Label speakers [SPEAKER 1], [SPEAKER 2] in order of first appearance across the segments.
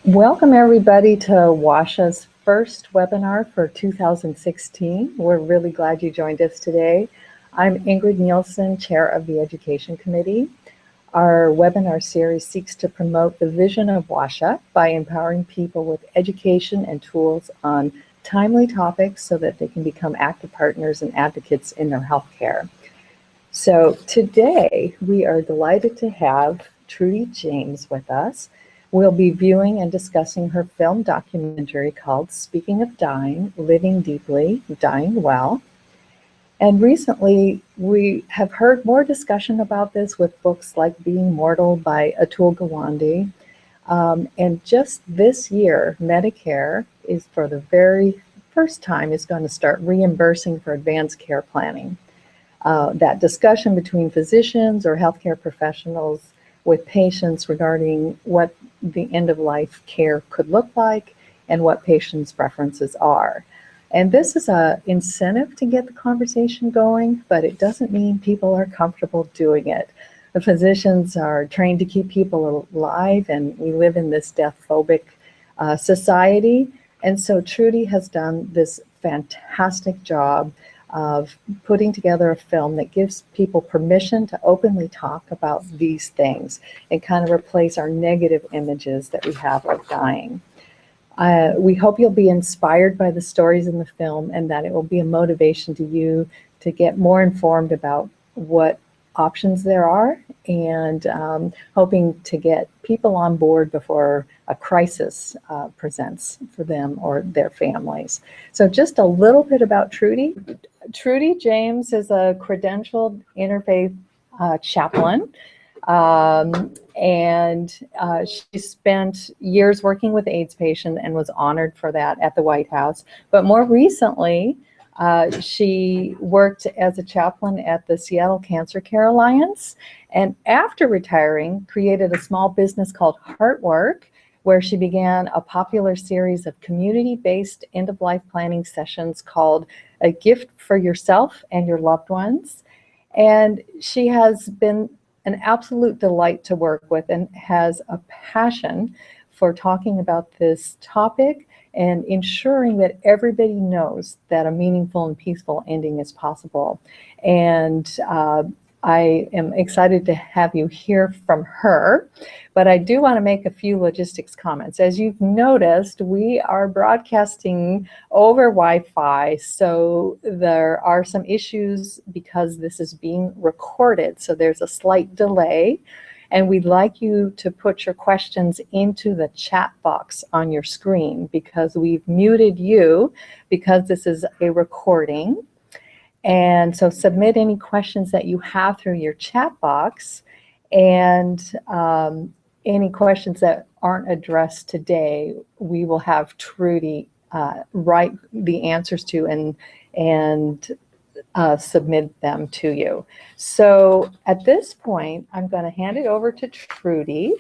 [SPEAKER 1] Welcome everybody to WASHA's first webinar for 2016. We're really glad you joined us today. I'm Ingrid Nielsen, Chair of the Education Committee. Our webinar series seeks to promote the vision of WASHA by empowering people with education and tools on timely topics so that they can become active partners and advocates in their healthcare. So today we are delighted to have Trudy James with us. We'll be viewing and discussing her film documentary called Speaking of Dying, Living Deeply, Dying Well. And recently, we have heard more discussion about this with books like Being Mortal by Atul Gawande. And just this year, Medicare is for the very first time is going to start reimbursing for advanced care planning. That discussion between physicians or healthcare professionals with patients regarding what the end-of-life care could look like and what patients' preferences are. And this is an incentive to get the conversation going, but it doesn't mean people are comfortable doing it. The physicians are trained to keep people alive, and we live in this death-phobic society. And so Trudy has done this fantastic job of putting together a film that gives people permission to openly talk about these things and kind of replace our negative images that we have of dying. We hope you'll be inspired by the stories in the film and that it will be a motivation to you to get more informed about what options there are and hoping to get people on board before a crisis presents for them or their families. So just a little bit about Trudy. Trudy James is a credentialed interfaith chaplain, and she spent years working with AIDS patients and was honored for that at the White House. But more recently, she worked as a chaplain at the Seattle Cancer Care Alliance, and after retiring, created a small business called Heartwork, where she began a popular series of community-based end-of-life planning sessions called A Gift for Yourself and Your Loved Ones. And she has been an absolute delight to work with and has a passion for talking about this topic and ensuring that everybody knows that a meaningful and peaceful ending is possible. And I am excited to have you hear from her, but I do want to make a few logistics comments. As you've noticed, we are broadcasting over Wi-Fi, so there are some issues because this is being recorded, so there's a slight delay. And we'd like you to put your questions into the chat box on your screen because we've muted you because this is a recording. And so submit any questions that you have through your chat box, and any questions that aren't addressed today, we will have Trudy write the answers to and submit them to you. So at this point, I'm going to hand it over to Trudy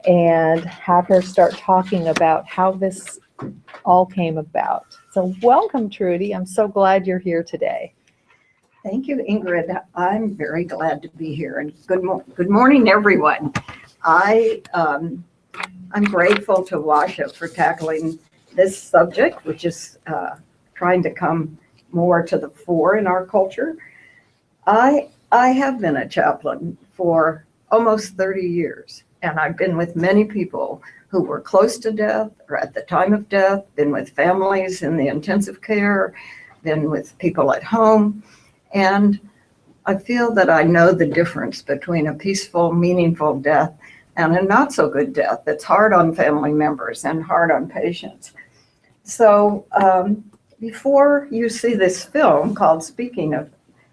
[SPEAKER 1] and have her start talking about how this all came about. So welcome, Trudy. I'm so glad you're here today.
[SPEAKER 2] Thank you, Ingrid. I'm very glad to be here, and good morning, everyone. I'm grateful to WASHA for tackling this subject, which is trying to come more to the fore in our culture. I have been a chaplain for almost 30 years, and I've been with many people who were close to death or at the time of death, been with families in the intensive care, been with people at home. And I feel that I know the difference between a peaceful, meaningful death and a not so good death that's hard on family members and hard on patients. So before you see this film called Speaking of,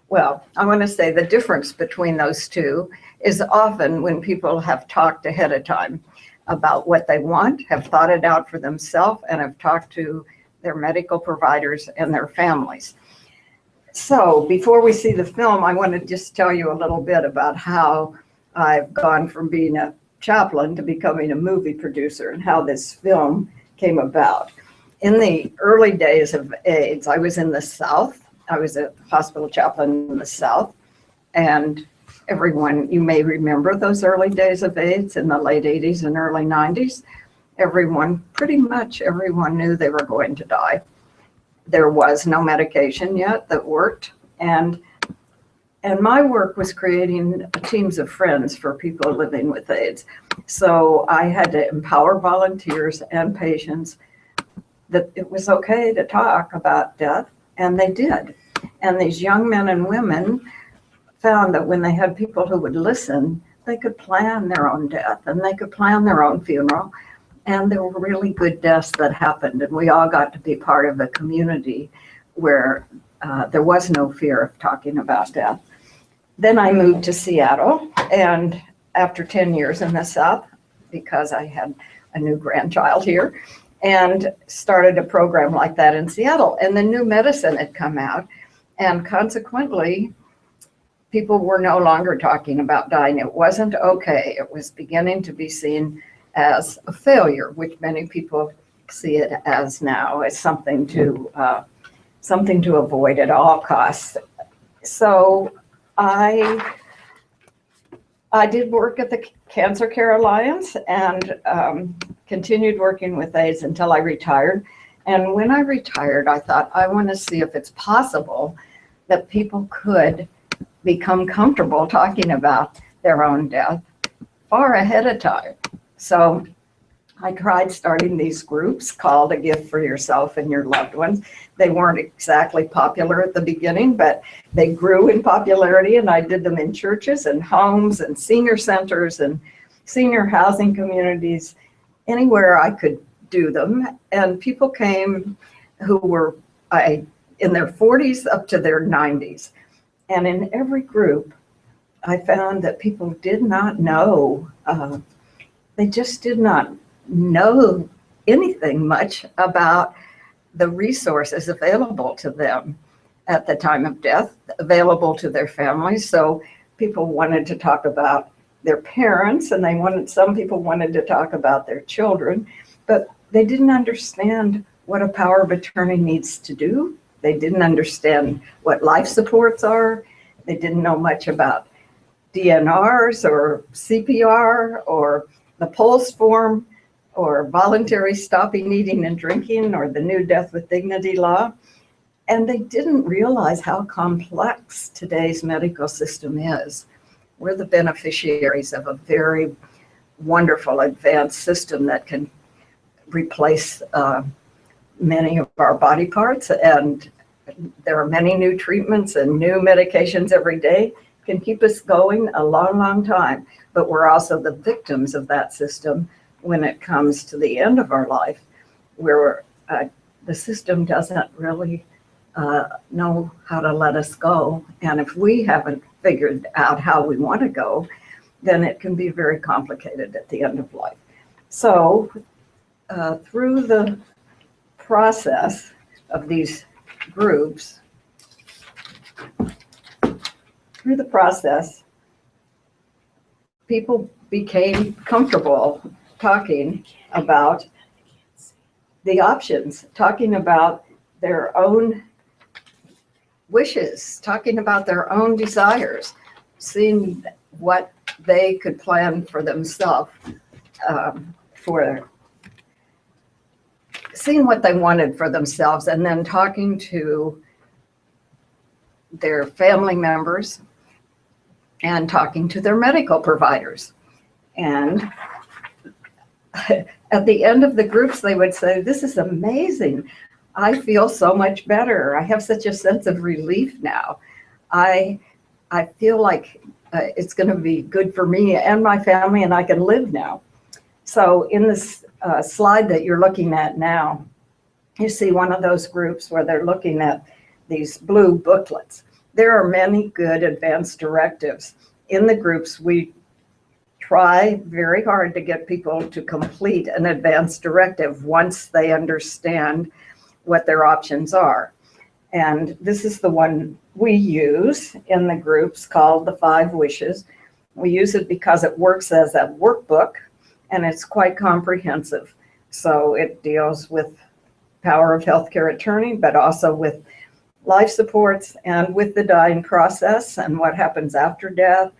[SPEAKER 2] well, I want to say the difference between those two is often when people have talked ahead of time about what they want, have thought it out for themselves, and have talked to their medical providers and their families. So before we see the film, I want to just tell you a little bit about how I've gone from being a chaplain to becoming a movie producer and how this film came about. In the early days of AIDS, I was in the South. I was a hospital chaplain in the South, and everyone, you may remember those early days of AIDS in the late 80s and early 90s. Pretty much everyone knew they were going to die. There was no medication yet that worked. And my work was creating teams of friends for people living with AIDS. So I had to empower volunteers and patients that it was okay to talk about death, and they did. And these young men and women found that when they had people who would listen, they could plan their own death and they could plan their own funeral. And there were really good deaths that happened, and we all got to be part of a community where there was no fear of talking about death. Then I moved to Seattle, and after 10 years in the South, because I had a new grandchild here, and started a program like that in Seattle. And the new medicine had come out, and consequently, people were no longer talking about dying. It wasn't okay. It was beginning to be seen as a failure, which many people see it as now, as something to avoid at all costs. So I did work at the Cancer Care Alliance and continued working with AIDS until I retired. And when I retired, I thought, I want to see if it's possible that people could become comfortable talking about their own death far ahead of time. So I tried starting these groups called A Gift for Yourself and Your Loved Ones. They weren't exactly popular at the beginning, but they grew in popularity, and I did them in churches and homes and senior centers and senior housing communities, anywhere I could do them. And people came who were in their 40s up to their 90s. And in every group, I found that people did not know, they just did not know anything much about the resources available to them at the time of death, available to their families. So people wanted to talk about their parents, and some people wanted to talk about their children, but they didn't understand what a power of attorney needs to do. They didn't understand what life supports are. They didn't know much about DNRs or CPR or the PULSE form or voluntary stopping eating and drinking or the new Death with Dignity law. And they didn't realize how complex today's medical system is. We're the beneficiaries of a very wonderful advanced system that can replace many of our body parts, and there are many new treatments and new medications every day, can keep us going a long, long time. But we're also the victims of that system when it comes to the end of our life, where the system doesn't really know how to let us go. And if we haven't figured out how we want to go, then it can be very complicated at the end of life. So through the process of these groups, people became comfortable talking about the options, talking about their own wishes, talking about their own desires, seeing what they could plan for themselves, seeing what they wanted for themselves, and then talking to their family members and talking to their medical providers. And at the end of the groups, they would say, "This is amazing. I feel so much better. I have such a sense of relief now. I feel like it's going to be good for me and my family, and I can live now." So in this slide that you're looking at now, you see one of those groups where they're looking at these blue booklets. There are many good advanced directives. In the groups, we try very hard to get people to complete an advanced directive once they understand what their options are. And this is the one we use in the groups, called the 5 Wishes. We use it because it works as a workbook, and it's quite comprehensive. So it deals with power of healthcare attorney, but also with life supports and with the dying process and what happens after death,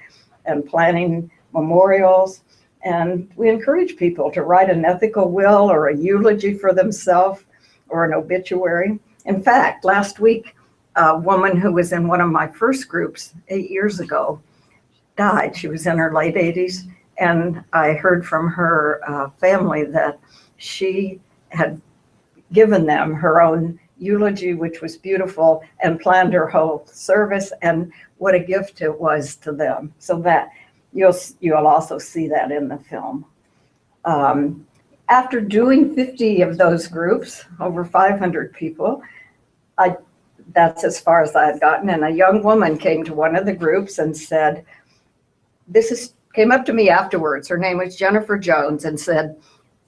[SPEAKER 2] and planning memorials And we encourage people to write an ethical will or a eulogy for themselves or an obituary. In fact, last week, a woman who was in one of my first groups 8 years ago died. She was in her late 80s, and I heard from her family that she had given them her own eulogy, which was beautiful, and planned her whole service, and what a gift it was to them. So that you'll also see that in the film. After doing 50 of those groups, over 500 people, that's as far as I had gotten. And a young woman came to one of the groups and said, came up to me afterwards. Her name was Jennifer Jones, and said,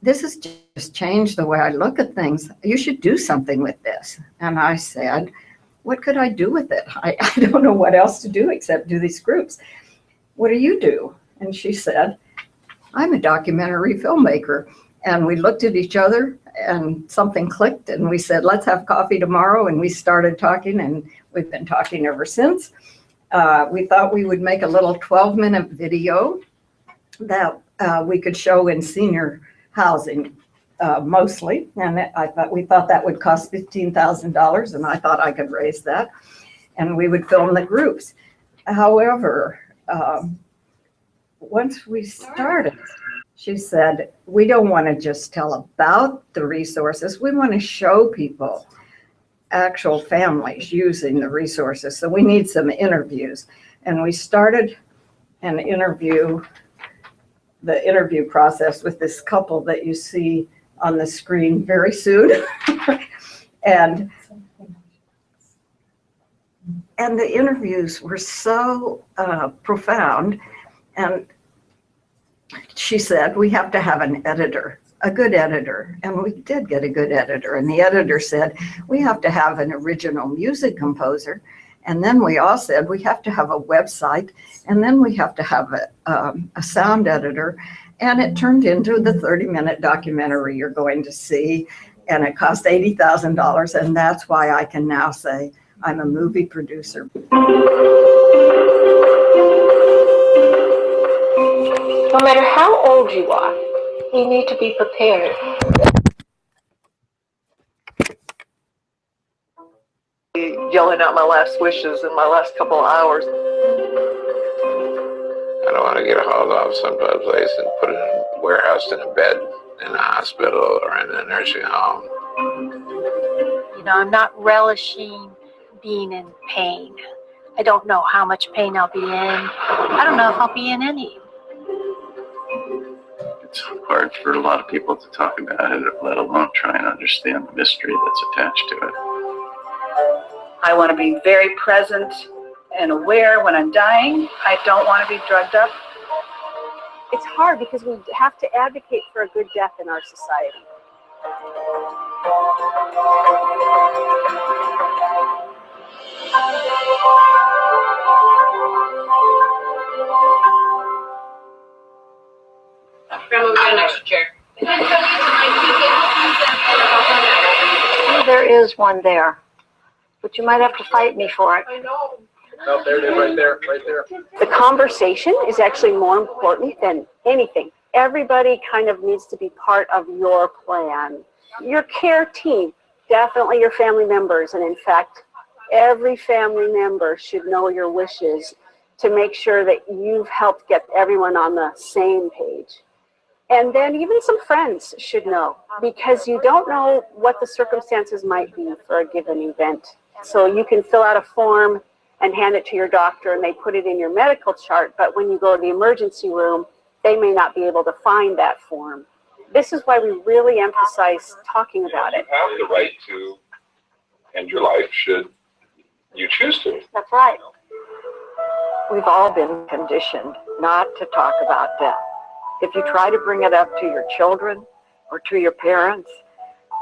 [SPEAKER 2] "This has just changed the way I look at things. You should do something with this." And I said, "What could I do with it? I don't know what else to do except do these groups. What do you do?" And she said, "I'm a documentary filmmaker." And we looked at each other and something clicked, and we said, "Let's have coffee tomorrow." And we started talking, and we've been talking ever since. We thought we would make a little 12-minute video that we could show in senior housing mostly. And we thought that would cost $15,000, and I thought I could raise that. And we would film the groups. However, once we started, she said, "We don't want to just tell about the resources. We want to show people actual families using the resources. So we need some interviews." And we started the interview process with this couple that you see on the screen very soon. and the interviews were so profound. And she said, "We have to have an editor, a good editor." And we did get a good editor. And the editor said, "We have to have an original music composer." And then we all said, "We have to have a website. And then we have to have a sound editor." And it turned into the 30-minute documentary you're going to see. And it cost $80,000. And that's why I can now say I'm a movie producer.
[SPEAKER 3] No matter how old you are, you need to be prepared.
[SPEAKER 4] Yelling out my last wishes in my last couple of hours.
[SPEAKER 5] I don't want to get hauled off some place and put in warehoused in a bed in a hospital or in a nursing home.
[SPEAKER 6] You know, I'm not relishing being in pain. I don't know how much pain I'll be in. I don't know if I'll be in any.
[SPEAKER 7] It's hard for a lot of people to talk about it, let alone try and understand the mystery that's attached to it.
[SPEAKER 8] I want to be very present and aware when I'm dying. I don't want to be drugged up.
[SPEAKER 9] It's hard because we have to advocate for a good death in our society.
[SPEAKER 3] Grandma, we got an extra chair.
[SPEAKER 9] There is one there, but you might have to fight me for it.
[SPEAKER 3] I know.
[SPEAKER 5] Oh, there it is, right there, right there.
[SPEAKER 9] The conversation is actually more important than anything. Everybody kind of needs to be part of your plan. Your care team, definitely your family members, and in fact, every family member should know your wishes to make sure that you've helped get everyone on the same page. And then even some friends should know, because you don't know what the circumstances might be for a given event. So you can fill out a form and hand it to your doctor, and they put it in your medical chart, but when you go to the emergency room, they may not be able to find that form. This is why we really emphasize talking about it.
[SPEAKER 10] You have the right to end your life should you choose to.
[SPEAKER 9] That's right.
[SPEAKER 4] We've all been conditioned not to talk about death. If you try to bring it up to your children or to your parents,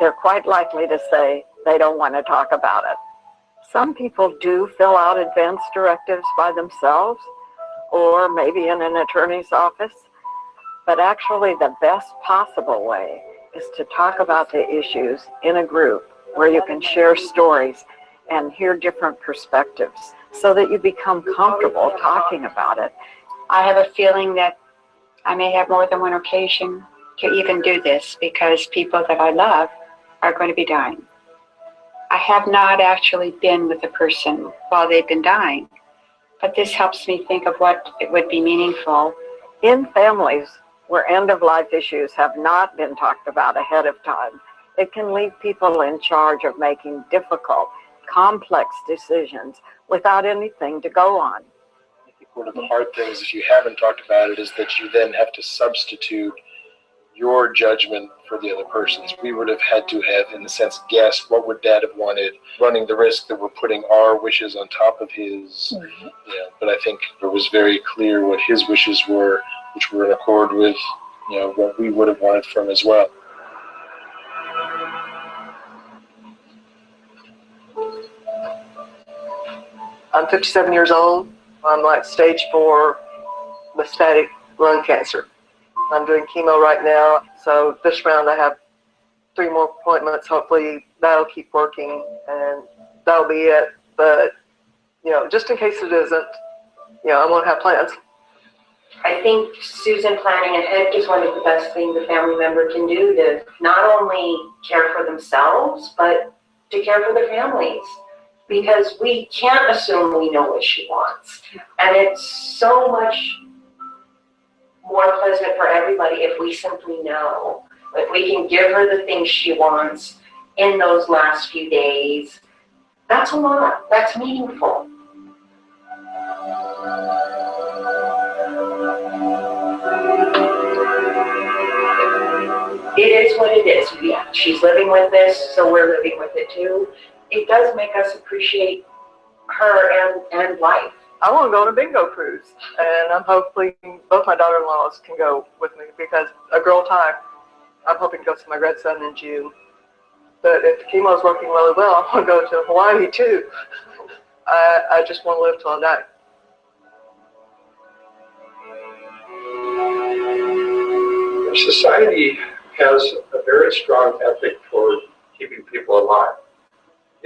[SPEAKER 4] they're quite likely to say they don't want to talk about it. Some people do fill out advance directives by themselves or maybe in an attorney's office, but actually the best possible way is to talk about the issues in a group where you can share stories and hear different perspectives so that you become comfortable talking about it.
[SPEAKER 6] I have a feeling that
[SPEAKER 11] I may have more than one occasion to even do this because people that I love are going to be dying. I have not actually been with a person while they've been dying, but this helps me think of what it would be meaningful.
[SPEAKER 4] In families where end-of-life issues have not been talked about ahead of time, it can leave people in charge of making difficult, complex decisions without anything to go on.
[SPEAKER 12] I think one of the hard things, if you haven't talked about it, is that you then have to substitute your judgment for the other person's. We would have had to have, in a sense, guessed what would Dad have wanted, running the risk that we're putting our wishes on top of his. But I think it was very clear what his wishes were, which were in accord with, what we would have wanted from as well.
[SPEAKER 13] I'm 57 years old. I'm like stage 4 metastatic lung cancer. I'm doing chemo right now, so this round I have 3 more appointments. Hopefully that'll keep working, and that'll be it. But, just in case it isn't, I'm going to have plans.
[SPEAKER 14] I think, Susan, planning ahead is one of the best things a family member can do to not only care for themselves, but to care for their families. Because we can't assume we know what she wants. And it's so much more pleasant for everybody if we simply know. If we can give her the things she wants in those last few days, that's a lot. That's meaningful. It is what it is. Yeah, she's living with this, so we're living with it too. It does make us appreciate her and life.
[SPEAKER 13] I want to go on a bingo cruise, and I'm hoping both my daughter-in-laws can go with me because a girl time, I'm hoping to go see my grandson in June. But if the chemo is working really well, I want to go to Hawaii too. I just want to live till I die.
[SPEAKER 10] Society has a very strong ethic for keeping people alive.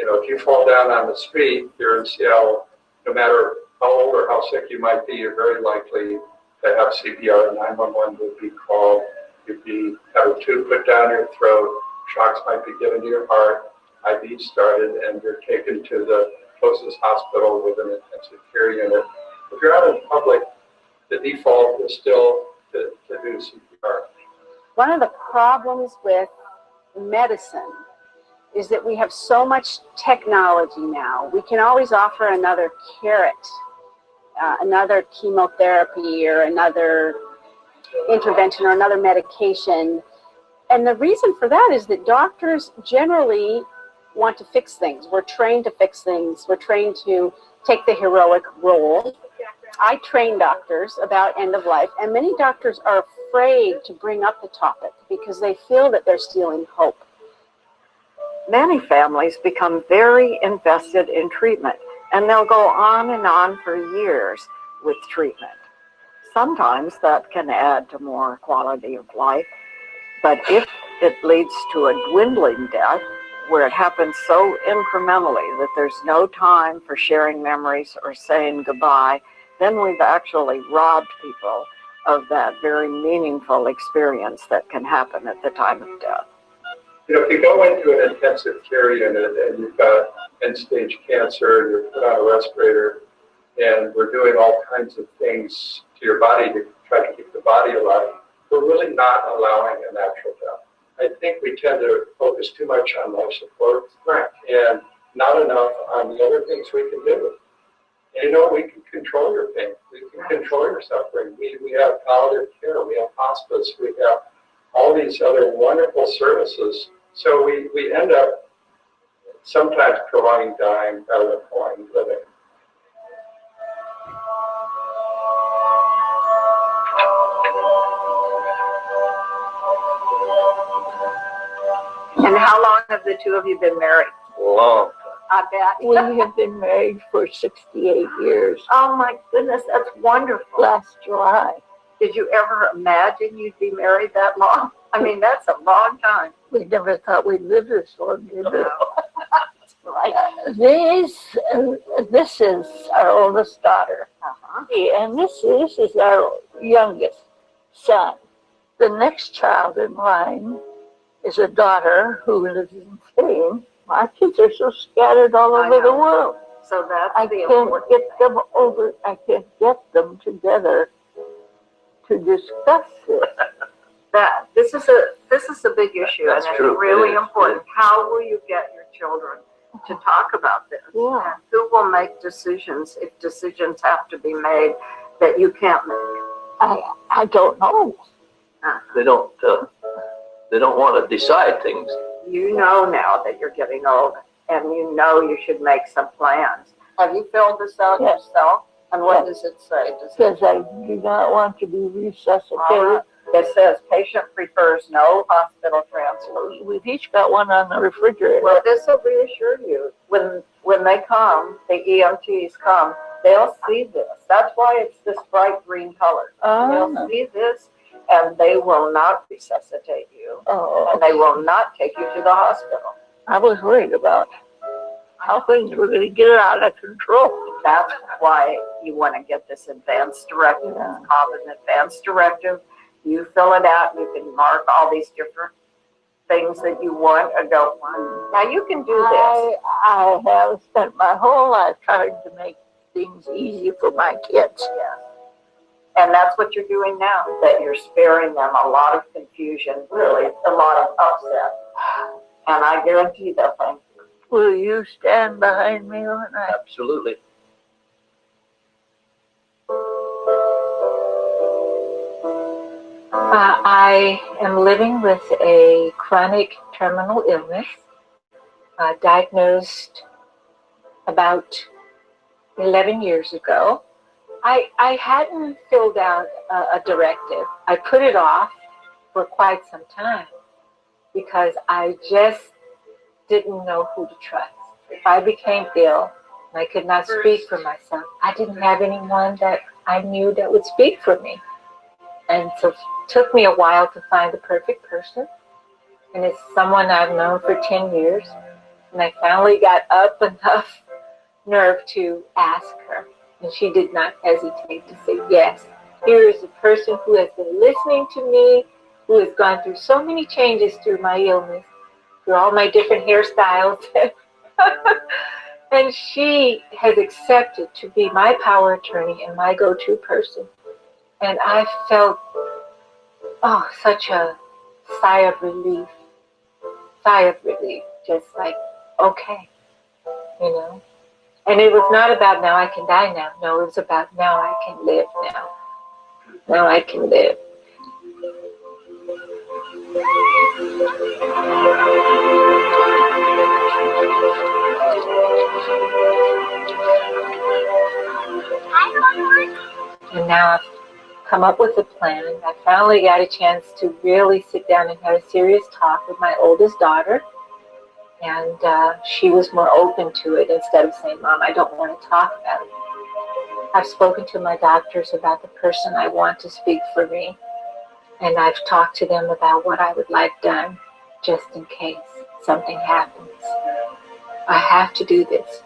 [SPEAKER 10] If you fall down on the street here in Seattle, no matter how old or how sick you might be, you're very likely to have CPR. 911 would be called. You'd have a tube put down your throat. Shocks might be given to your heart. IV started, and you're taken to the closest hospital with an intensive care unit. If you're out in public, the default is still to do CPR.
[SPEAKER 9] One of the problems with medicine is that we have so much technology now. We can always offer another carrot, another chemotherapy or another intervention or another medication. And the reason for that is that doctors generally want to fix things. We're trained to fix things. We're trained to take the heroic role. I train doctors about end of life, and many doctors are afraid to bring up the topic because they feel that they're stealing hope.
[SPEAKER 4] Many families become very invested in treatment, and they'll go on and on for years with treatment. Sometimes that can add to more quality of life, but if it leads to a dwindling death, where it happens so incrementally that there's no time for sharing memories or saying goodbye, then we've actually robbed people of that very meaningful experience that can happen at the time of death.
[SPEAKER 10] If you go into an intensive care unit and you've got end-stage cancer, you're put on a respirator, and we're doing all kinds of things to your body to try to keep the body alive, we're really not allowing a natural death. I think we tend to focus too much on life support and not enough on the other things we can do. And we can control your pain. We can control your suffering. We have palliative care. We have hospice. We have all these other wonderful services. So we end up sometimes prolonging dying rather than prolonging living.
[SPEAKER 8] And how long have the two of you been married?
[SPEAKER 12] Long.
[SPEAKER 8] I bet.
[SPEAKER 15] We have been married for 68 years.
[SPEAKER 8] Oh my goodness, that's wonderful.
[SPEAKER 15] Last July.
[SPEAKER 8] Did you ever imagine you'd be married that long? I mean, that's a long time.
[SPEAKER 15] We never thought we'd live this long, did we?
[SPEAKER 8] Right.
[SPEAKER 15] This is our oldest daughter, and this is our youngest. son. The next child in line is a daughter who lives in Spain. My kids are so scattered all over the world.
[SPEAKER 4] So that's
[SPEAKER 15] I can't get them over. I can't get them together to discuss this.
[SPEAKER 4] This is a big issue,
[SPEAKER 13] That's
[SPEAKER 4] and
[SPEAKER 13] true.
[SPEAKER 4] it's really
[SPEAKER 13] It is.
[SPEAKER 4] important. How will you get your children to talk about this?
[SPEAKER 15] Yeah.
[SPEAKER 4] And who will make decisions if decisions have to be made that you can't make?
[SPEAKER 15] I don't know.
[SPEAKER 13] They don't want to decide things.
[SPEAKER 4] You know now that you're getting old, and you know you should make some plans. Have you filled this out
[SPEAKER 15] Yes.
[SPEAKER 4] yourself? And what does it say? Does it
[SPEAKER 15] Because I do not want to be resuscitated.
[SPEAKER 4] It says patient prefers no hospital transfer.
[SPEAKER 15] We've each got one on the refrigerator.
[SPEAKER 4] Well, this will reassure you. When they come, the EMTs come, they'll see this. That's why it's this bright green color. They'll see this, and they will not resuscitate you. And they will not take you to the hospital.
[SPEAKER 15] I was worried about how things were going to get out of control.
[SPEAKER 4] That's why you want to get this advanced directive.
[SPEAKER 15] Yeah.
[SPEAKER 4] It's called an advanced directive. You fill it out, you can mark all these different things that you want or don't want. Now you can do this.
[SPEAKER 15] I have spent my whole life trying to make things easy for my kids.
[SPEAKER 4] Yes. And that's what you're doing now, that you're sparing them a lot of confusion, really, a lot of upset. And I guarantee they'll thank you.
[SPEAKER 15] Will you stand behind me when I...
[SPEAKER 13] Absolutely.
[SPEAKER 16] I am living with a chronic terminal illness, diagnosed about 11 years ago. I hadn't filled out a directive. I put it off for quite some time because I just didn't know who to trust. If I became ill and I could not speak for myself, I didn't have anyone that I knew that would speak for me. And so it took me a while to find the perfect person. And it's someone I've known for 10 years. And I finally got up enough nerve to ask her. And she did not hesitate to say, yes, here is a person who has been listening to me, who has gone through so many changes through my illness, through all my different hairstyles. And she has accepted to be my power attorney and my go-to person. And I felt, such a sigh of relief, just like, okay, you know. And it was not about now I can die now. No, it was about now I can live now. Now I can live. And now I've come up with a plan. I finally got a chance to really sit down and have a serious talk with my oldest daughter. And she was more open to it instead of saying, Mom, I don't want to talk about it. I've spoken to my doctors about the person I want to speak for me. And I've talked to them about what I would like done just in case something happens. I have to do this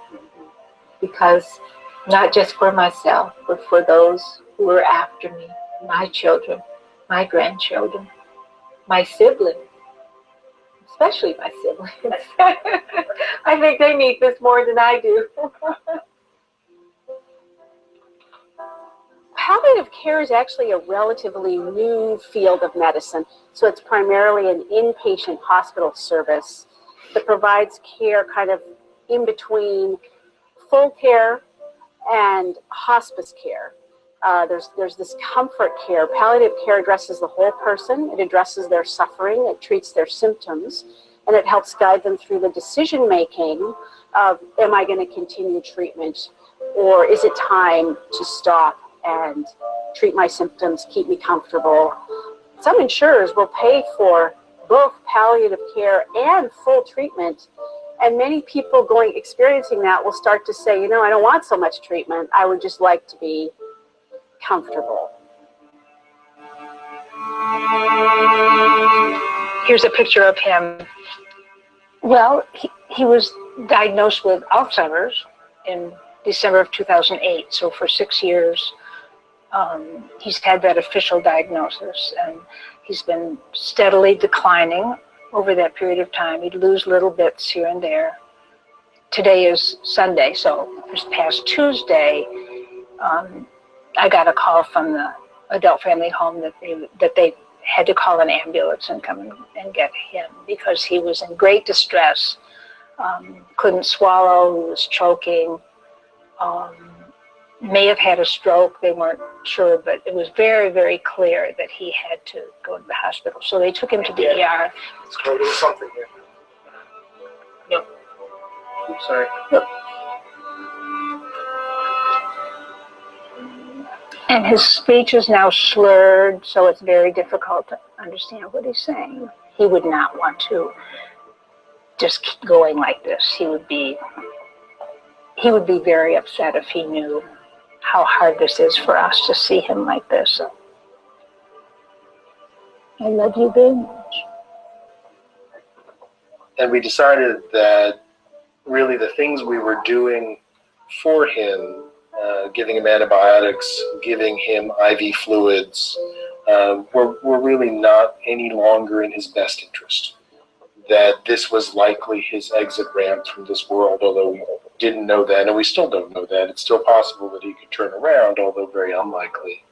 [SPEAKER 16] because not just for myself, but for those who are after me, my children, my grandchildren, my siblings, especially my siblings. I think they need this more than I do.
[SPEAKER 9] Palliative care is actually a relatively new field of medicine. So it's primarily an inpatient hospital service that provides care kind of in between full care and hospice care. There's this comfort care. Palliative care addresses the whole person. It addresses their suffering. It treats their symptoms. And it helps guide them through the decision making of, am I going to continue treatment? Or is it time to stop and treat my symptoms, keep me comfortable? Some insurers will pay for both palliative care and full treatment. And many people experiencing that will start to say, you know, I don't want so much treatment. I would just like to be comfortable.
[SPEAKER 6] Here's a picture of him. Well, he was diagnosed with Alzheimer's in December of 2008. So for 6 years, He's had that official diagnosis, and he's been steadily declining over that period of time. He'd lose little bits here and there. Today is Sunday, so this past Tuesday, I got a call from the adult family home that they had to call an ambulance and come and get him because he was in great distress, couldn't swallow, he was choking, may have had a stroke, they weren't sure, but it was very, very clear that he had to go to the hospital. So they took him to the ER.
[SPEAKER 12] There's something here.
[SPEAKER 6] Yep.
[SPEAKER 12] Oops, sorry.
[SPEAKER 6] Yep. And his speech is now slurred, so it's very difficult to understand what he's saying. He would not want to just keep going like this. He would be very upset if he knew how hard this is for us to see him like this. I love you very much.
[SPEAKER 12] And we decided that really the things we were doing for him, giving him antibiotics, giving him IV fluids, were really not any longer in his best interest. That this was likely his exit ramp from this world, although we didn't know that, and we still don't know that. It's still possible that he could turn around, although very unlikely.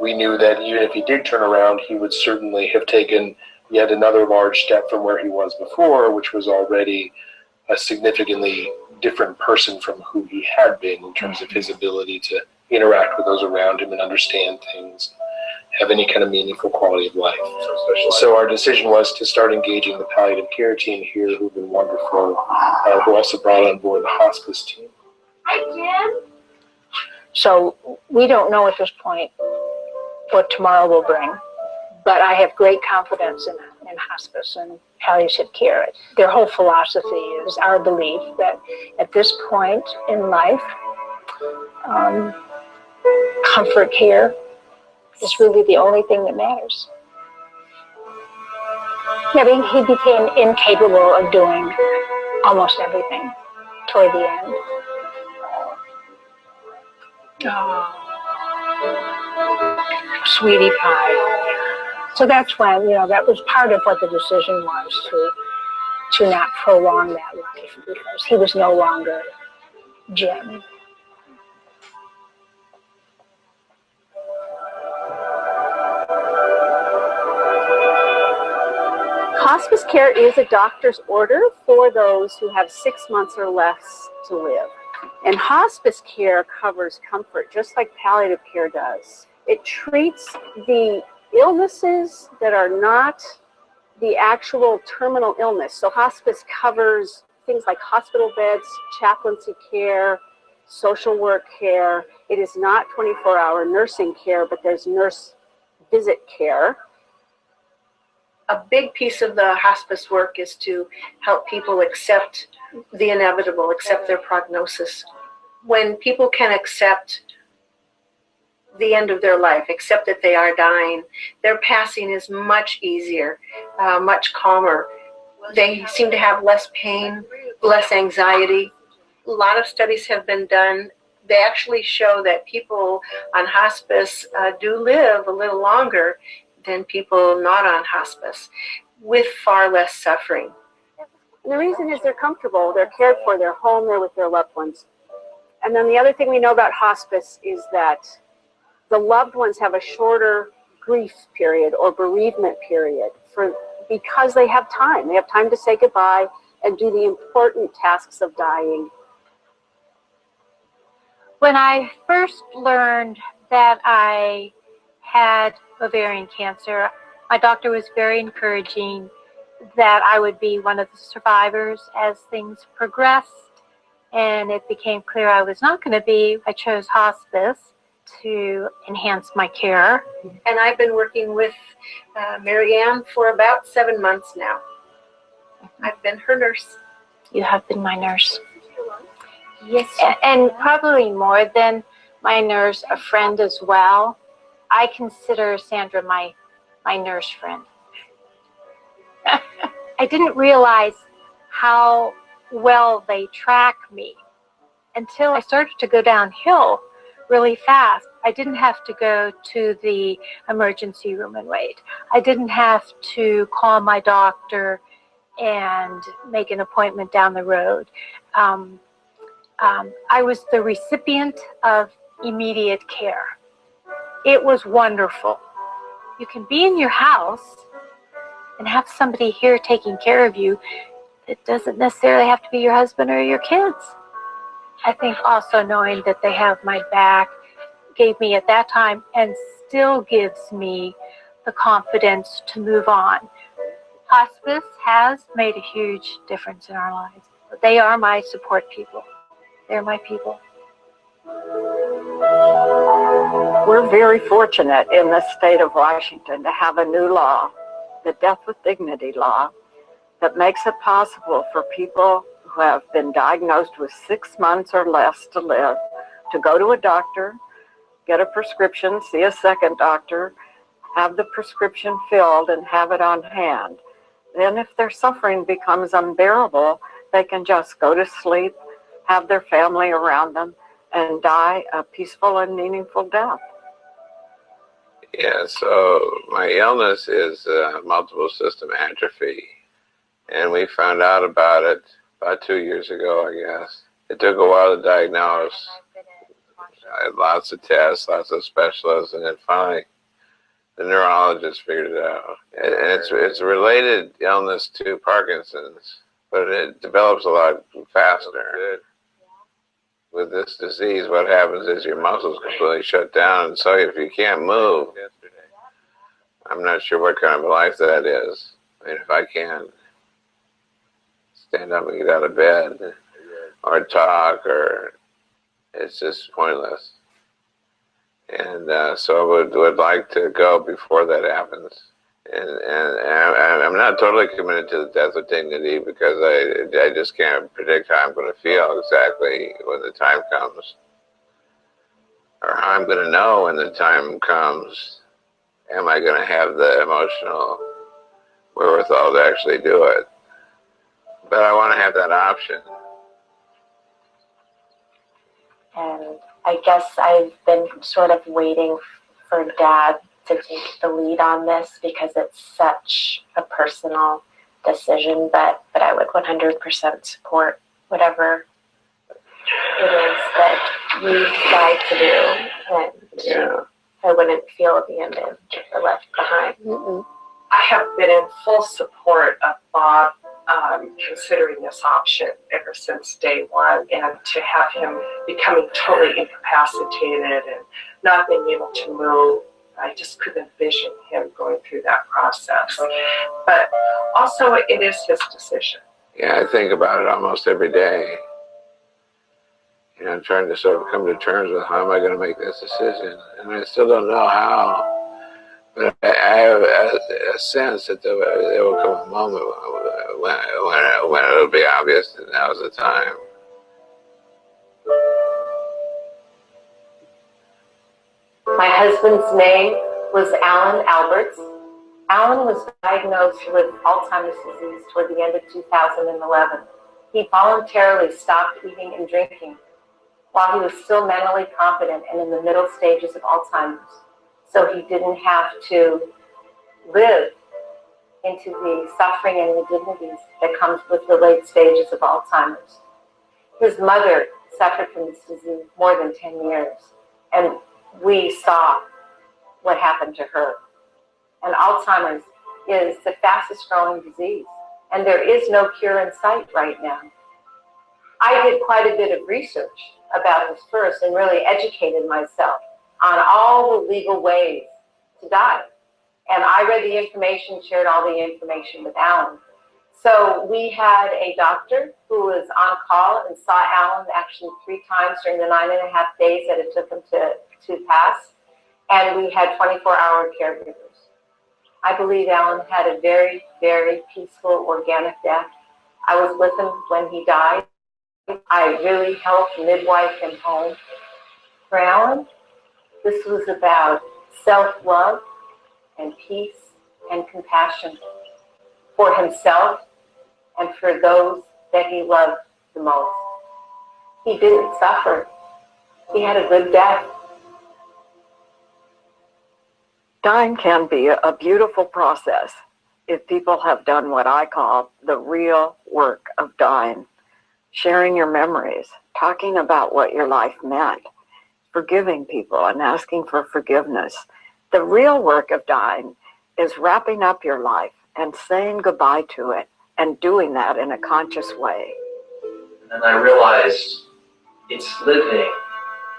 [SPEAKER 12] We knew that even if he did turn around, he would certainly have taken yet another large step from where he was before, which was already a significantly different person from who he had been in terms of his ability to interact with those around him and understand things, have any kind of meaningful quality of life. So our decision was to start engaging the palliative care team here, who've been wonderful, who also brought on board the hospice team.
[SPEAKER 6] Hi, Jen. So we don't know at this point what tomorrow will bring, but I have great confidence in hospice and palliative care. Their whole philosophy is our belief that at this point in life, comfort care is really the only thing that matters. Yeah, he became incapable of doing almost everything toward the end. Oh, sweetie pie. So that's when, that was part of what the decision was, to not prolong that life, because he was no longer Jim.
[SPEAKER 9] Hospice care is a doctor's order for those who have 6 months or less to live. And hospice care covers comfort, just like palliative care does. It treats the illnesses that are not the actual terminal illness. So hospice covers things like hospital beds, chaplaincy care, social work care. It is not 24-hour nursing care, but there's nurse visit care.
[SPEAKER 17] A big piece of the hospice work is to help people accept the inevitable, accept their prognosis. When people can accept the end of their life, accept that they are dying, their passing is much easier, much calmer. They seem to have less pain, less anxiety. A lot of studies have been done. They actually show that people on hospice do live a little longer than people not on hospice, with far less suffering.
[SPEAKER 9] And the reason is they're comfortable, they're cared for, they're home, they're with their loved ones. And then the other thing we know about hospice is that the loved ones have a shorter grief period or bereavement period because they have time. They have time to say goodbye and do the important tasks of dying.
[SPEAKER 6] When I first learned that I had ovarian cancer, my doctor was very encouraging that I would be one of the survivors as things progressed, and it became clear I was not going to be. I chose hospice to enhance my care.
[SPEAKER 17] And I've been working with Mary Ann for about 7 months now. I've been her nurse.
[SPEAKER 6] You have been my nurse. Yes. And probably more than my nurse, a friend as well. I consider Sandra my nurse friend. I didn't realize how well they track me until I started to go downhill really fast. I didn't have to go to the emergency room and wait. I didn't have to call my doctor and make an appointment down the road. I was the recipient of immediate care. It was wonderful. You can be in your house and have somebody here taking care of you. It doesn't necessarily have to be your husband or your kids. I think also knowing that they have my back gave me at that time and still gives me the confidence to move on. Hospice has made a huge difference in our lives. They are my support people. They're my people.
[SPEAKER 4] We're very fortunate in the state of Washington to have a new law, the Death with Dignity law, that makes it possible for people who have been diagnosed with 6 months or less to live to go to a doctor, get a prescription, see a second doctor, have the prescription filled and have it on hand. Then if their suffering becomes unbearable, they can just go to sleep, have their family around them, and die a peaceful and meaningful death.
[SPEAKER 5] Yeah, so my illness is multiple system atrophy, and we found out about it about 2 years ago, I guess. It took a while to diagnose. I had lots of tests, lots of specialists, and then finally the neurologist figured it out. And it's a related illness to Parkinson's, but it develops a lot faster. With this disease, what happens is your muscles completely shut down, and so if you can't move, I'm not sure what kind of a life that is. I mean, if I can't stand up and get out of bed, or talk, or it's just pointless. And so I would like to go before that happens. And I'm not totally committed to the death with dignity because I just can't predict how I'm going to feel exactly when the time comes, or how I'm going to know when the time comes. Am I going to have the emotional wherewithal to actually do it? But I want to have that option.
[SPEAKER 14] And I guess I've been sort of waiting for Dad to take the lead on this because it's such a personal decision, but I would 100% support whatever it is that you decide to do, and I wouldn't feel at the end of left behind.
[SPEAKER 18] I have been in full support of Bob considering this option ever since day one, and to have him becoming totally incapacitated and not being able to move, I just couldn't envision him going through that process. But also, it is his decision.
[SPEAKER 5] Yeah, I think about it almost every day. You know, I'm trying to sort of come to terms with how am I going to make this decision, and I still don't know how. But I have a sense that there will come a moment when it'll be obvious that now's the time.
[SPEAKER 14] My husband's name was Alan Alberts. Alan was diagnosed with Alzheimer's disease toward the end of 2011. He voluntarily stopped eating and drinking while he was still mentally competent and in the middle stages of Alzheimer's, so he didn't have to live into the suffering and the dignities that comes with the late stages of Alzheimer's. His mother suffered from this disease more than 10 years, and we saw what happened to her. And Alzheimer's is the fastest growing disease, and there is no cure in sight right now. I did quite a bit of research about this first and really educated myself on all the legal ways to die. And I read the information, shared all the information with Alan. So we had a doctor who was on call and saw Alan actually 3 times during the 9.5 days that it took him to pass. And we had 24-hour caregivers. I believe Alan had a very, very peaceful, organic death. I was with him when he died. I really helped midwife him home. For Alan, this was about self-love and peace and compassion for himself and for those that he loved the most. He didn't suffer. He had a good death.
[SPEAKER 4] Dying can be a beautiful process if people have done what I call the real work of dying, sharing your memories, talking about what your life meant, forgiving people and asking for forgiveness. The real work of dying is wrapping up your life and saying goodbye to it and doing that in a conscious way.
[SPEAKER 19] And I realized it's living.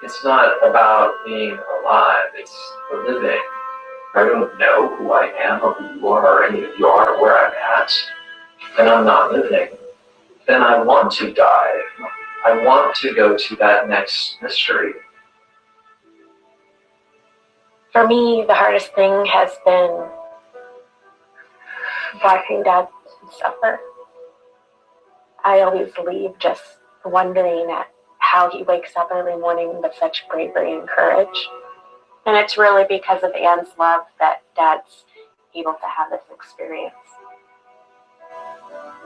[SPEAKER 19] It's not about being alive, it's the living. I don't know who I am or who you are or any of you are, where I'm at, and I'm not living. Then I want to die. I want to go to that next mystery.
[SPEAKER 3] For me, the hardest thing has been watching Dad suffer. I always leave just wondering at how he wakes up every morning with such bravery and courage.
[SPEAKER 14] And it's really because of Anne's love that Dad's able to have this experience.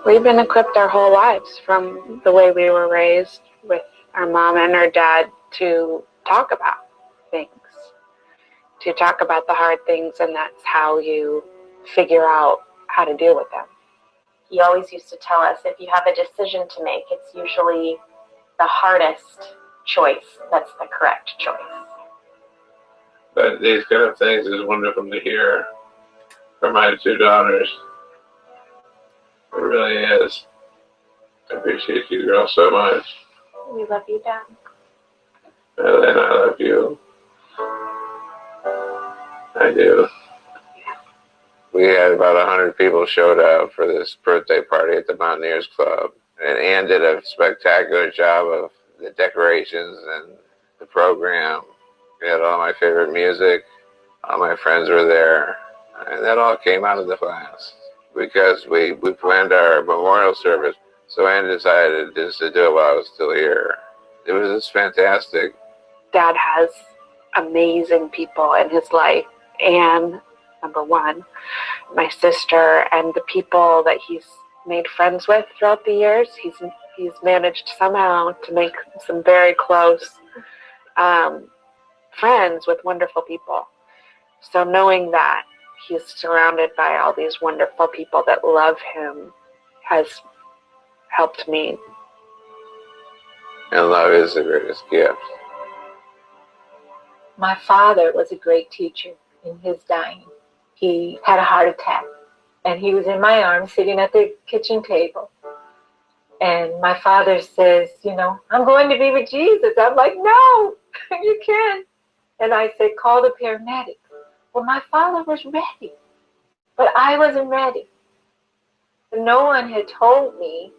[SPEAKER 20] We've been equipped our whole lives from the way we were raised with our mom and our dad to talk about things, to talk about the hard things, and that's how you figure out how to deal with them.
[SPEAKER 14] He always used to tell us, if you have a decision to make, it's usually the hardest choice that's the correct choice.
[SPEAKER 5] But these kind of things is wonderful to hear from my two daughters. It really is. I appreciate you girls so much.
[SPEAKER 14] We love you, Dad.
[SPEAKER 5] And I love you. I do. We had about 100 people showed up for this birthday party at the Mountaineers Club. And Ann did a spectacular job of the decorations and the program. We had all my favorite music. All my friends were there. And that all came out of the class because we planned our memorial service. So Ann decided just to do it while I was still here. It was just fantastic.
[SPEAKER 20] Dad has amazing people in his life, and number one, my sister, and the people that he's made friends with throughout the years. He's managed somehow to make some very close friends with wonderful people. So knowing that he's surrounded by all these wonderful people that love him has helped me.
[SPEAKER 5] And love is the greatest gift.
[SPEAKER 16] My father was a great teacher in his dying. He had a heart attack, and he was in my arms sitting at the kitchen table. And my father says, you know, I'm going to be with Jesus. I'm like, no, you can't. And I said, call the paramedics. Well, my father was ready, but I wasn't ready. And no one had told me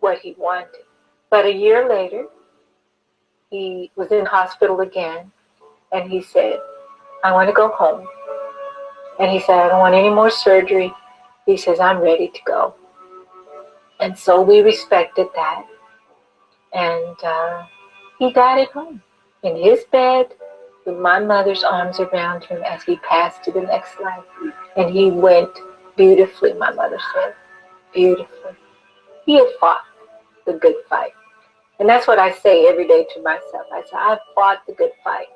[SPEAKER 16] what he wanted. But a year later, he was in hospital again, and he said, I want to go home. And he said, I don't want any more surgery. He says, I'm ready to go. And so we respected that. And he died at home, in his bed, with my mother's arms around him as he passed to the next life. And he went beautifully, my mother said, beautifully. He had fought the good fight. And that's what I say every day to myself. I say, I've fought the good fight.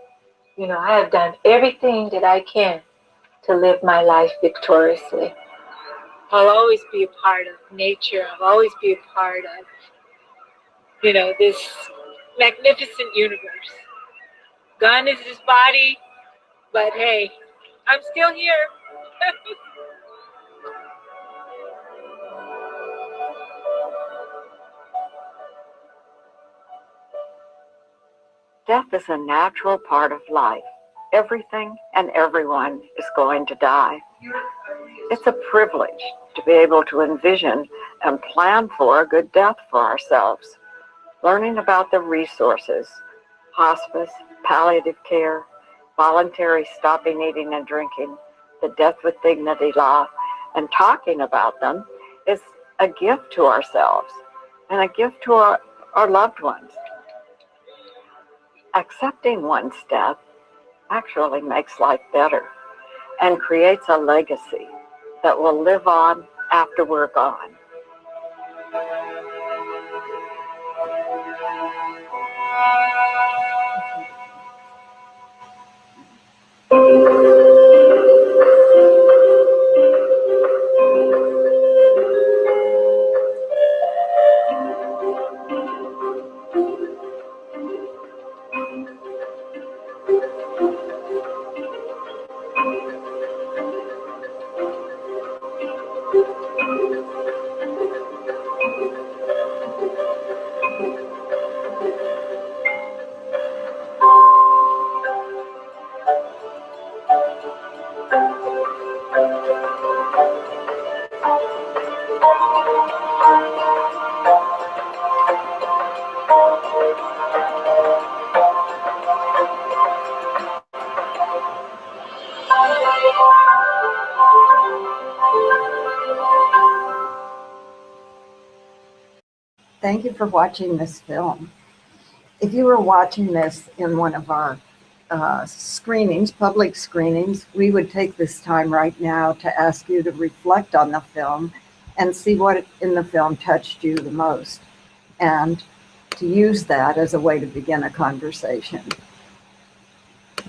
[SPEAKER 16] You know, I have done everything that I can to live my life victoriously. I'll always be a part of nature. I'll always be a part of, you know, this magnificent universe. Gone is this body, but hey, I'm still here.
[SPEAKER 4] Death is a natural part of life. Everything and everyone is going to die. It's a privilege to be able to envision and plan for a good death for ourselves. Learning about the resources, hospice, palliative care, voluntary stopping eating and drinking, the Death with Dignity law, and talking about them is a gift to ourselves and a gift to our loved ones. Accepting one's death actually makes life better and creates a legacy that will live on after we're gone.
[SPEAKER 2] Thank you for watching this film. If you were watching this in one of our screenings, public screenings, we would take this time right now to ask you to reflect on the film and see what in the film touched you the most, and to use that as a way to begin a conversation.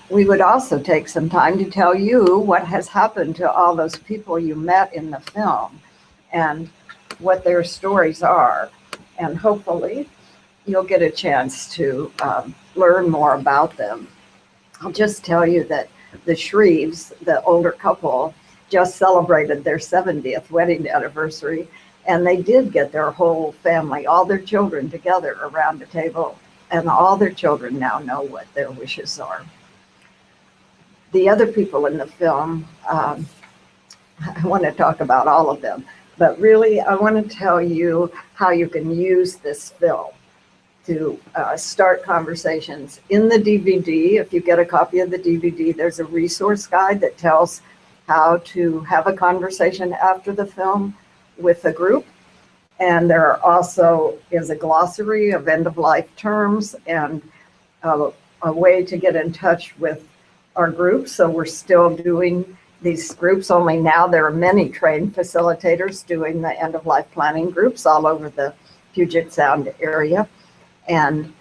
[SPEAKER 2] We would also take some time to tell you what has happened to all those people you met in the film and what their stories are. And hopefully you'll get a chance to learn more about them. I'll just tell you that the Shreves, the older couple, just celebrated their 70th wedding anniversary, and they did get their whole family, all their children together around the table, and all their children now know what their wishes are. The other people in the film, I want to talk about all of them, but really I want to tell you how you can use this film to start conversations. In the DVD, if you get a copy of the DVD, there's a resource guide that tells how to have a conversation after the film with a group. And there also is a glossary of end-of-life terms and a way to get in touch with our groups. So we're still doing these groups, only now there are many trained facilitators doing the end-of-life planning groups all over the Puget Sound area. And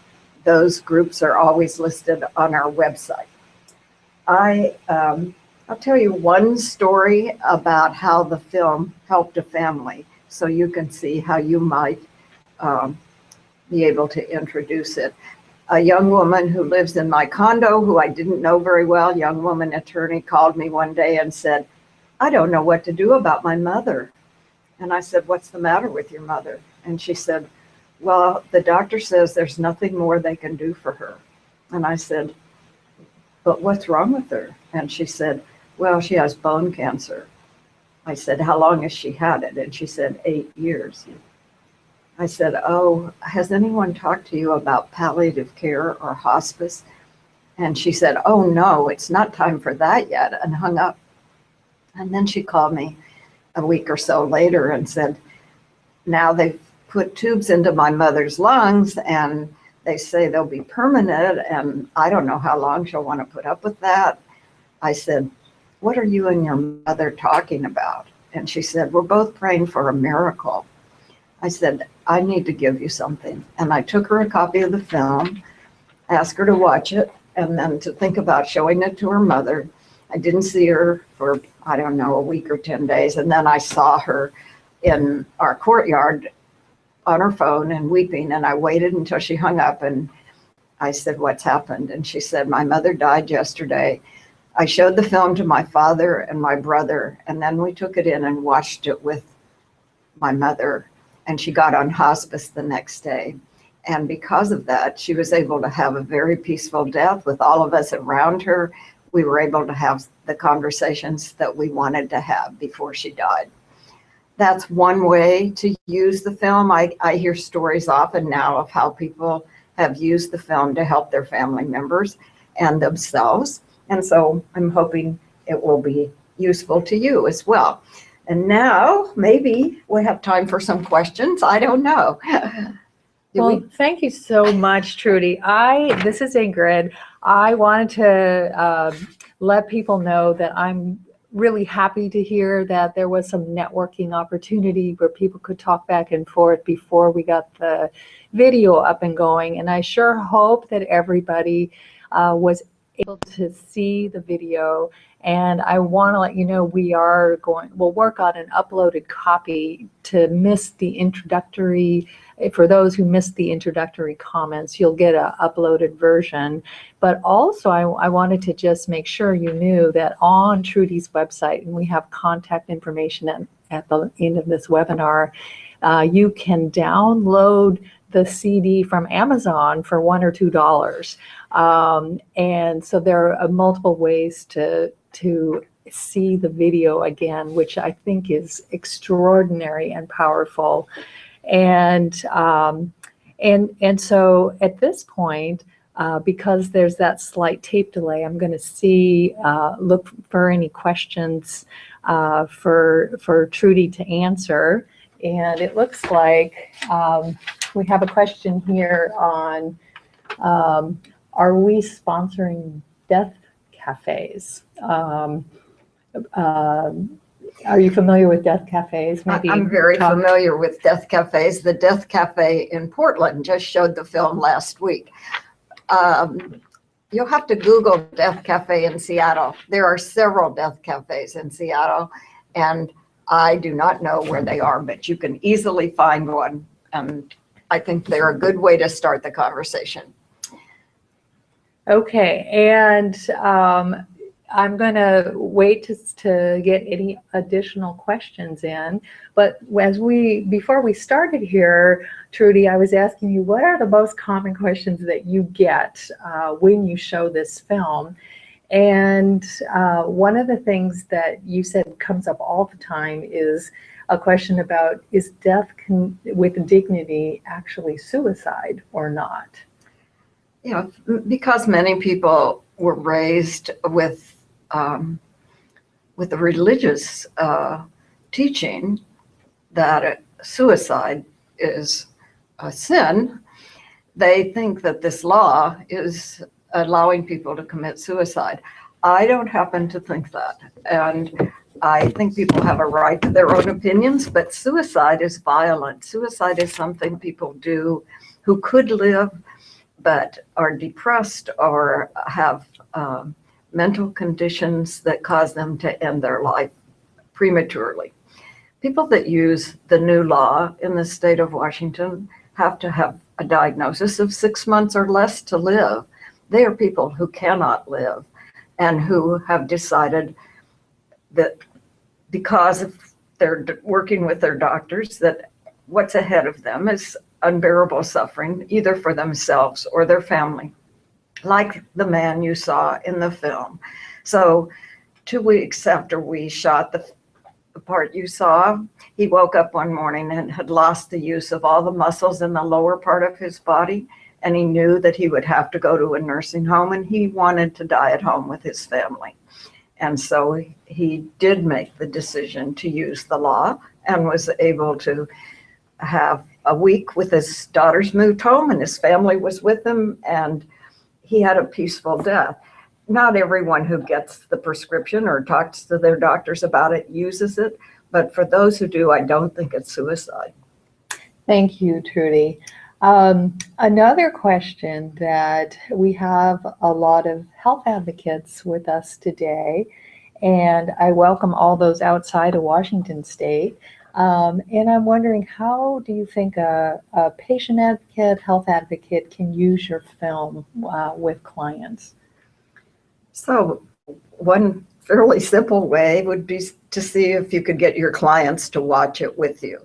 [SPEAKER 2] those groups are always listed on our website. I'll tell you one story about how the film helped a family, so you can see how you might be able to introduce it. A young woman who lives in my condo, who I didn't know very well, young woman attorney, called me one day and said, "I don't know what to do about my mother." And I said, "What's the matter with your mother?" And she said, "Well, the doctor says there's nothing more they can do for her." And I said, "But what's wrong with her?" And she said, "Well, she has bone cancer." I said, "How long has she had it?" And she said, 8 years. I said, "Oh, has anyone talked to you about palliative care or hospice?" And she said, "Oh no, it's not time for that yet," and hung up. And then she called me a week or so later and said, "Now they've put tubes into my mother's lungs and they say they'll be permanent, and I don't know how long she'll want to put up with that." I said, "What are you and your mother talking about?" And she said, "We're both praying for a miracle." I said, "I need to give you something." And I took her a copy of the film, asked her to watch it, and then to think about showing it to her mother. I didn't see her for, I don't know, a week or 10 days. And then I saw her in our courtyard on her phone and weeping. And I waited until she hung up, and I said, "What's happened?" And she said, "My mother died yesterday. I showed the film to my father and my brother, and then we took it in and watched it with my mother, and she got on hospice the next day. And because of that, she was able to have a very peaceful death with all of us around her. We were able to have the conversations that we wanted to have before she died." That's one way to use the film. I hear stories often now of how people have used the film to help their family members and themselves. And so I'm hoping it will be useful to you as well. And now maybe we have time for some questions. I don't know.
[SPEAKER 1] Thank you so much, Trudy. This is Ingrid. I wanted to let people know that I'm really happy to hear that there was some networking opportunity where people could talk back and forth before we got the video up and going. And I sure hope that everybody was able to see the video. And I want to let you know we'll work on an uploaded copy to miss the introductory for those who missed the introductory comments, you'll get a uploaded version. But also I wanted to just make sure you knew that on Trudy's website, and we have contact information at the end of this webinar, you can download the CD from Amazon for $1 or $2. And so there are multiple ways to see the video again, which I think is extraordinary and powerful. And so at this point, because there's that slight tape delay, I'm going to look for any questions for Trudy to answer. And it looks like we have a question here on, are we sponsoring death cafes? Are you familiar with death cafes? Maybe
[SPEAKER 2] I'm very familiar with death cafes. The Death Cafe in Portland just showed the film last week. You'll have to Google Death Cafe in Seattle. There are several death cafes in Seattle, and I do not know where they are, but you can easily find one. And I think they're a good way to start the conversation.
[SPEAKER 1] Okay, and I'm going to wait to get any additional questions in. But before we started here, Trudy, I was asking you, what are the most common questions that you get when you show this film? And one of the things that you said comes up all the time is a question about, is death with dignity actually suicide or not?
[SPEAKER 2] You know, because many people were raised with the religious teaching that suicide is a sin, they think that this law is allowing people to commit suicide. I don't happen to think that. And I think people have a right to their own opinions, but suicide is violent. Suicide is something people do who could live but are depressed or have mental conditions that cause them to end their life prematurely. People that use the new law in the state of Washington have to have a diagnosis of 6 months or less to live. They are people who cannot live and who have decided that because of they're working with their doctors, that what's ahead of them is unbearable suffering, either for themselves or their family, like the man you saw in the film. So 2 weeks after we shot the part you saw, he woke up one morning and had lost the use of all the muscles in the lower part of his body, and he knew that he would have to go to a nursing home, and he wanted to die at home with his family. And so he did make the decision to use the law and was able to have a week with his daughters, moved home, and his family was with him, and he had a peaceful death. Not everyone who gets the prescription or talks to their doctors about it uses it, but for those who do, I don't think it's suicide.
[SPEAKER 1] Thank you, Trudy. Another question that we have a lot of health advocates with us today, and I welcome all those outside of Washington State. And I'm wondering, how do you think a patient advocate, health advocate can use your film with clients?
[SPEAKER 2] So one fairly simple way would be to see if you could get your clients to watch it with you.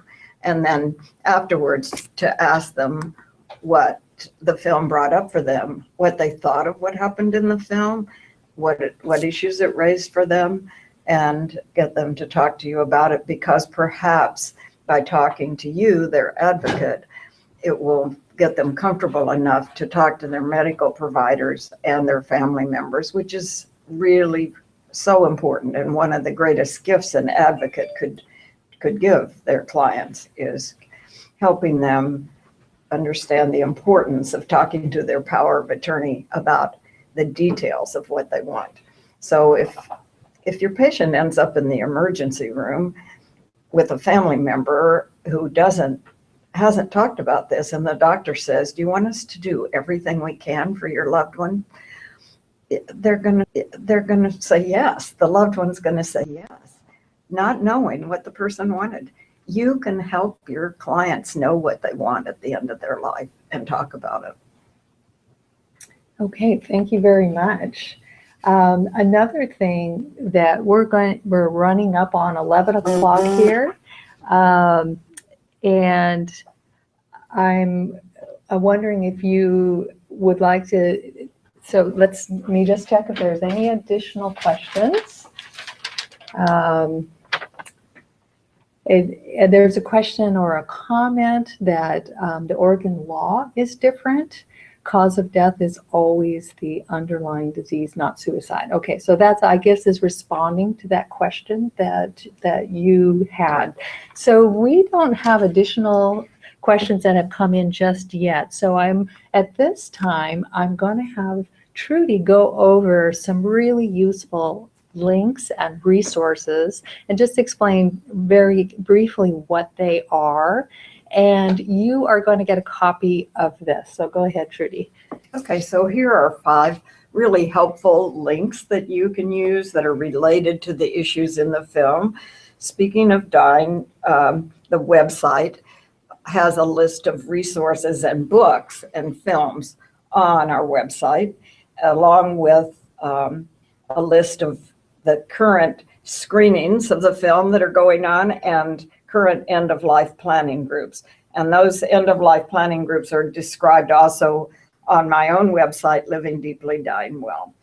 [SPEAKER 2] And then afterwards to ask them what the film brought up for them, what they thought of what happened in the film, what issues it raised for them, and get them to talk to you about it, because perhaps by talking to you, their advocate, it will get them comfortable enough to talk to their medical providers and their family members, which is really so important. And one of the greatest gifts an advocate could give their clients is helping them understand the importance of talking to their power of attorney about the details of what they want. So if your patient ends up in the emergency room with a family member who hasn't talked about this, and the doctor says, "Do you want us to do everything we can for your loved one?" They're gonna say yes. The loved one's gonna say yes, not knowing what the person wanted. you can help your clients know what they want at the end of their life and talk about it.
[SPEAKER 1] Okay, thank you very much. Another thing that we're running up on 11 o'clock here, and I'm wondering if you would like to. So let me just check if there's any additional questions. There's a question or a comment that the Oregon law is different. Cause of death is always the underlying disease, not suicide. Okay, so that's, I guess, is responding to that question that you had. So we don't have additional questions that have come in just yet. So at this time, I'm going to have Trudy go over some really useful links and resources and just explain very briefly what they are. And you are going to get a copy of this. So go ahead, Trudy.
[SPEAKER 2] Okay, so here are 5 really helpful links that you can use that are related to the issues in the film. Speaking of dying, the website has a list of resources and books and films on our website, along with a list of the current screenings of the film that are going on and current end-of-life planning groups. And those end-of-life planning groups are described also on my own website, Living Deeply, Dying Well.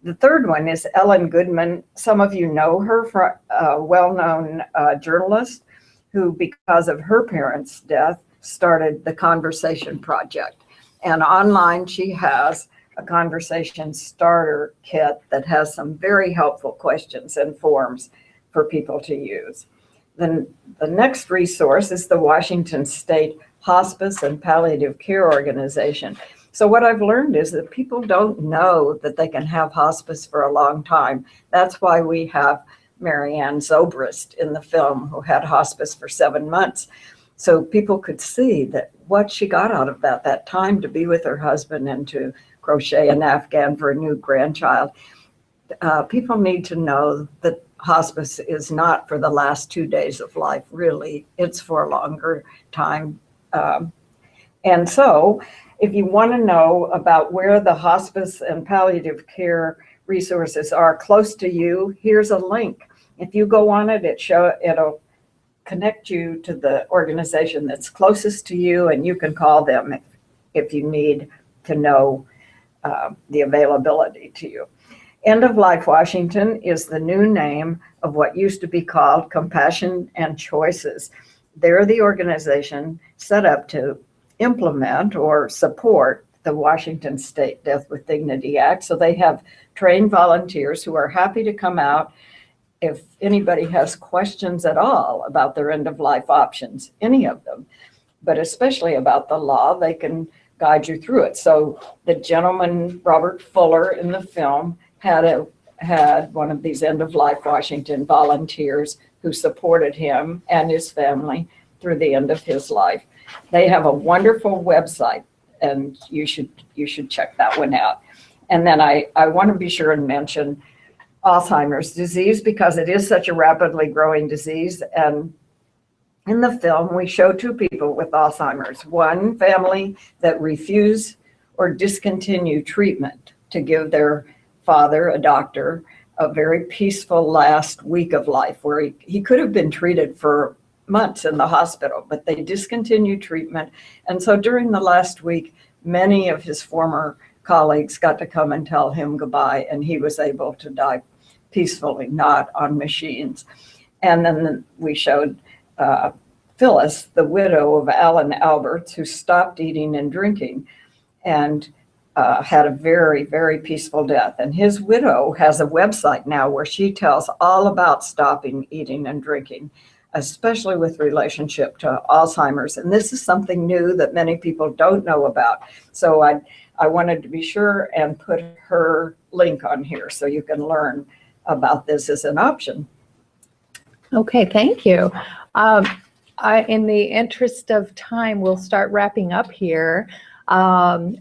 [SPEAKER 2] The third one is Ellen Goodman. Some of you know her, for a well-known journalist who, because of her parents' death, started the Conversation Project. And online she has a conversation starter kit that has some very helpful questions and forms for people to use. Then the next resource is the Washington State Hospice and Palliative Care Organization. So what I've learned is that people don't know that they can have hospice for a long time. That's why we have Marianne Zobrist in the film, who had hospice for 7 months. So people could see that what she got out of that time to be with her husband and to crochet an Afghan for a new grandchild. People need to know that hospice is not for the last 2 days of life, really. It's for a longer time. And so if you want to know about where the hospice and palliative care resources are close to you, here's a link. If you go on it, it'll connect you to the organization that's closest to you, and you can call them if you need to know the availability to you. End of Life Washington is the new name of what used to be called Compassion and Choices. They're the organization set up to implement or support the Washington State Death with Dignity Act. So they have trained volunteers who are happy to come out if anybody has questions at all about their end-of-life options, any of them, but especially about the law. They can guide you through it. So the gentleman, Robert Fuller, in the film had one of these end-of-life Washington volunteers who supported him and his family through the end of his life. They have a wonderful website, and you should check that one out. And then I want to be sure and mention Alzheimer's disease, because it is such a rapidly growing disease. And in the film, we show 2 people with Alzheimer's. One family that refused or discontinued treatment to give their father, a doctor, a very peaceful last week of life, where he could have been treated for months in the hospital, but they discontinued treatment. And so during the last week, many of his former colleagues got to come and tell him goodbye, and he was able to die peacefully, not on machines. And then we showed Phyllis, the widow of Alan Alberts, who stopped eating and drinking and had a very, very peaceful death. And his widow has a website now where she tells all about stopping eating and drinking, especially with relationship to Alzheimer's. And this is something new that many people don't know about. So I wanted to be sure and put her link on here so you can learn about this as an option.
[SPEAKER 1] Okay, thank you. In the interest of time, we'll start wrapping up here.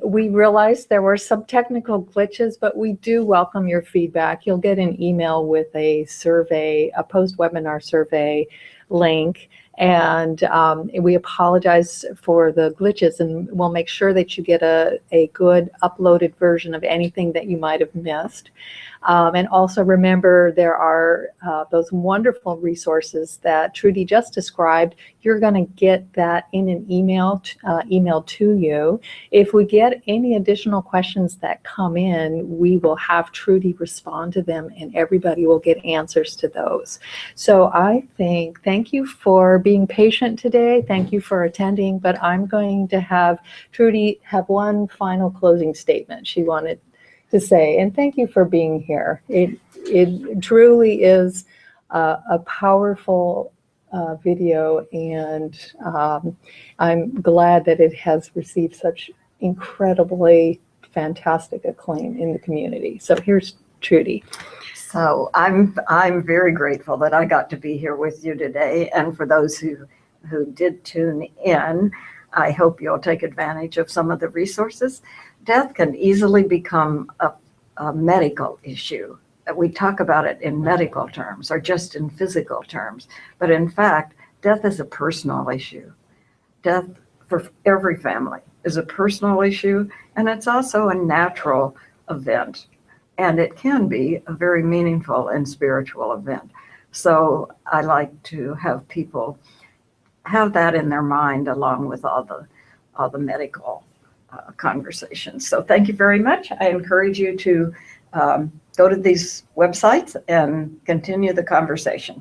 [SPEAKER 1] We realized there were some technical glitches, but we do welcome your feedback. You'll get an email with a survey, a post-webinar survey link, And we apologize for the glitches, and we'll make sure that you get a good uploaded version of anything that you might have missed. And also remember, there are those wonderful resources that Trudy just described. You're going to get that in an email to you. If we get any additional questions that come in, we will have Trudy respond to them, and everybody will get answers to those. So I thank you for being patient today. Thank you for attending, but I'm going to have Trudy have one final closing statement she wanted to say, and thank you for being here. It truly is a powerful video, and I'm glad that it has received such incredibly fantastic acclaim in the community. So here's Trudy.
[SPEAKER 2] So I'm very grateful that I got to be here with you today, and for those who did tune in, I hope you'll take advantage of some of the resources. Death can easily become a medical issue. We talk about it in medical terms or just in physical terms, but in fact, death is a personal issue. Death for every family is a personal issue, and it's also a natural event, and it can be a very meaningful and spiritual event. So I like to have people have that in their mind along with all the medical conversations. So thank you very much. I encourage you to go to these websites and continue the conversation.